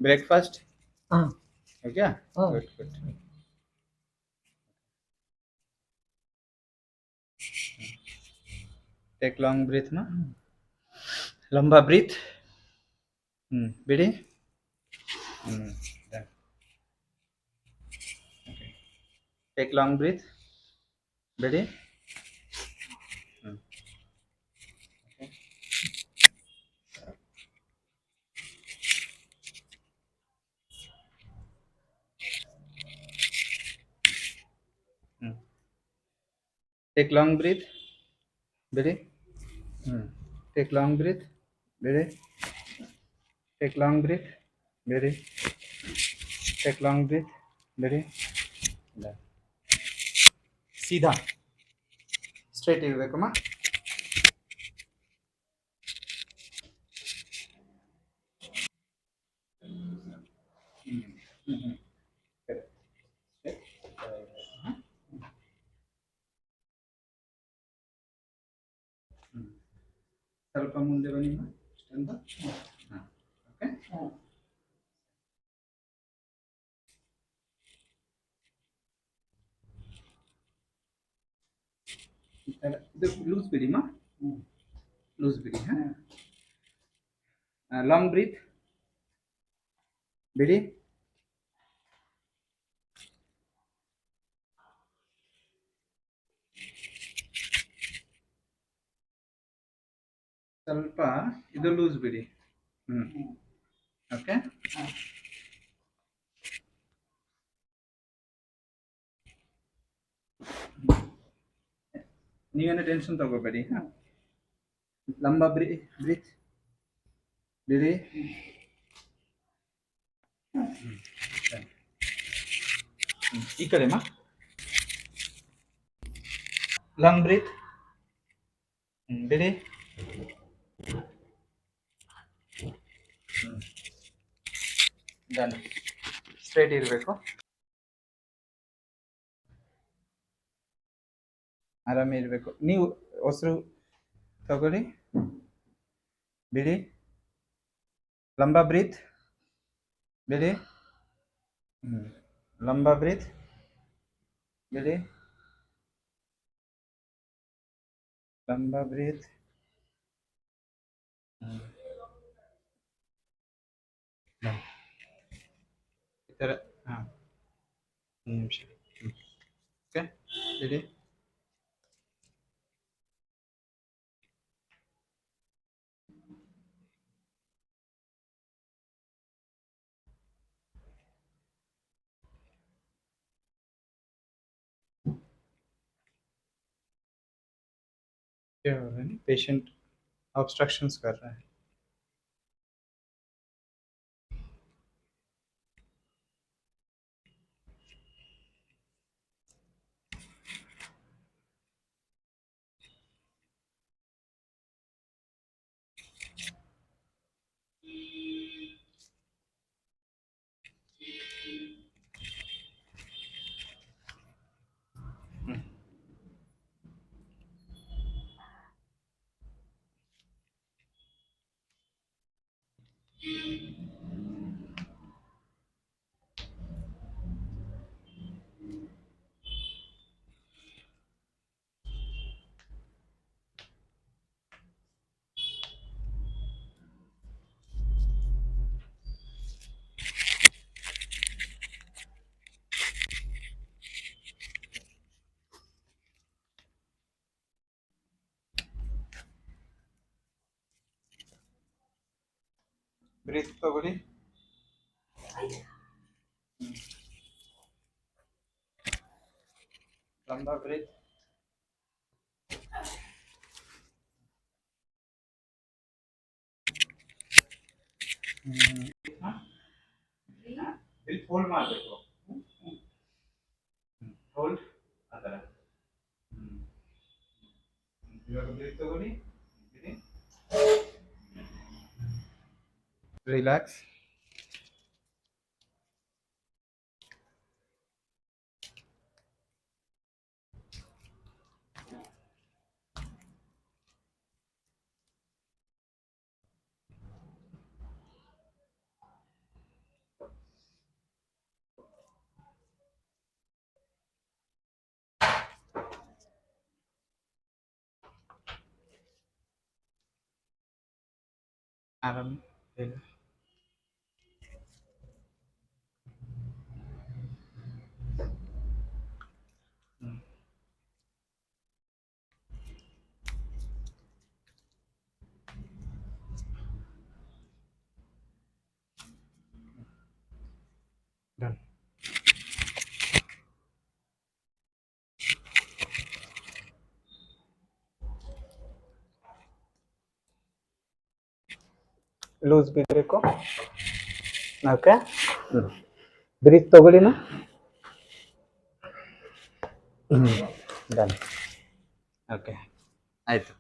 Breakfast हाँ हो गया? हाँ good good. Take long breath ना. लंबा ब्रीथ. बिड़ी. Take long breath. बिड़ी. Take long breath. बिड़ी. Take long breath. बिड़ी. Take long breath. बिड़ी. Take long breath. बिड़ी. सीधा ಸ್ಟ್ರೈಟ್ ಇರಬೇಕಮ್ಮ. ಸ್ವಲ್ಪ ಮುಂದೆ ಬನ್ನಿ ಇಷ್ಟೊಂದು. ಓಕೆ. ಇದು ಲೂಸ್ ಬಿಡಿಮ್ಮ. ಲೂಸ್ ಬಿಡಿ. Long breath. ಬಿಡಿ. ಸ್ವಲ್ಪ ಇದು ಲೂಸ್ ಬಿಡಿ. ಓಕೆ. ನೀವೇನು ಟೆನ್ಷನ್ ತಗೋಬೇಡಿ. ಲಂಬ ಬ್ರೀತ್. ಬಿಡಿ. ಈ ಕಡೆಮ್ಮ. Long breath. ಬಿಡಿ. ಡನ್. ಸ್ಟ್ರೈಟ್ ಇರಬೇಕು. ಆರಾಮೇ ಇರಬೇಕು. ನೀವು ಹೊಸರು ತಗೊಳ್ಳಿ. ಬಿಡಿ. ಲಂಬ ಬ್ರೀತ್. ಬಿಡಿ. ಲಂಬ ಬ್ರೀತ್. ಬಿಡಿ. ಲಂಬ ಬ್ರೀತ್. ಈ ಥರ. ಹಾಂ, ಒಂದು ನಿಮಿಷ. ಓಕೆ. ಬಿಡಿ. क्या हो रहा है? पेशेंट ऑब्स्ट्रक्शंस कर रहा है. ಬ್ರೀತ್ ತಗೊಳ್ಳಿ. ಲಂಬ ಬ್ರೀತ್. ಇಲ್ಲಿ ಫೋಲ್ಡ್ ಮಾಡಬೇಕು. ಹೋಲ್ಡ್ ಆ ಥರ. ಇವಾಗ ಬ್ರೀತ್ ತಗೊಳ್ಳಿ. ಬಿಡಿ. ರಿಲ್ಯಾಕ್ಸ್. ಆರಾಮ್ ಹೇಳಿ. ಡನ್. ಲೂಸ್ ಬಿಡಬೇಕು. ಓಕೆ, ಬ್ರೀತ್ ತಗೊಳ್ಳಿನ. ಡನ್. ಓಕೆ, ಆಯಿತು.